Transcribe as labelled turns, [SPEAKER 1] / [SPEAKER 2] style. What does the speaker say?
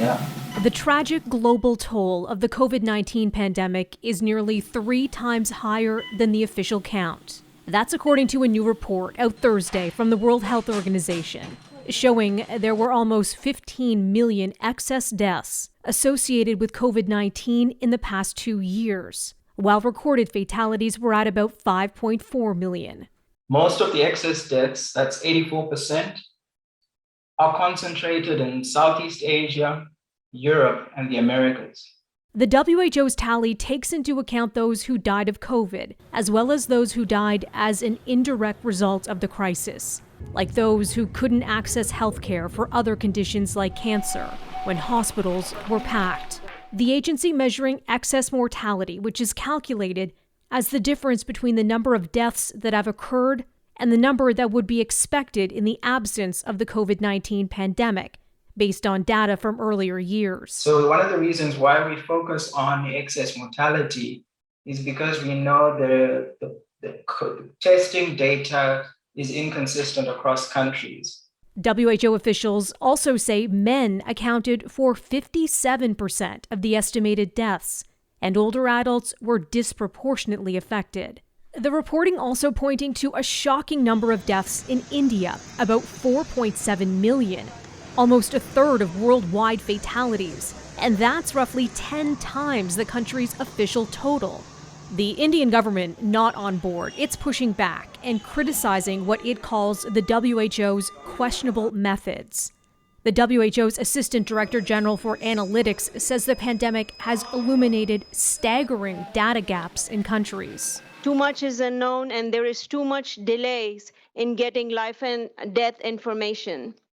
[SPEAKER 1] Yeah.
[SPEAKER 2] The tragic global toll of the COVID-19 pandemic is nearly 3 times higher than the official count. That's according to a new report out Thursday from the World Health Organization, showing there were almost 15 million excess deaths associated with COVID-19 in the past 2 years, while recorded fatalities were at about 5.4 million.
[SPEAKER 1] Most of the excess deaths, that's 84%, are concentrated in Southeast Asia, Europe, and the Americas.
[SPEAKER 2] The WHO's tally takes into account those who died of COVID, as well as those who died as an indirect result of the crisis, like those who couldn't access health care for other conditions like cancer, when hospitals were packed. The agency measuring excess mortality, which is calculated as the difference between the number of deaths that have occurred and the number that would be expected in the absence of the COVID-19 pandemic, based on data from earlier years.
[SPEAKER 1] So one of the reasons why we focus on the excess mortality is because we know the testing data is inconsistent across countries.
[SPEAKER 2] WHO officials also say men accounted for 57% of the estimated deaths, and older adults were disproportionately affected. The reporting also pointing to a shocking number of deaths in India, about 4.7 million, almost a third of worldwide fatalities, and that's roughly 10 times the country's official total. The Indian government not on board. It's pushing back and criticizing what it calls the WHO's questionable methods. The WHO's Assistant Director General for Analytics says the pandemic has illuminated staggering data gaps in countries.
[SPEAKER 3] Too much is unknown and there is too much delays in getting life and death information.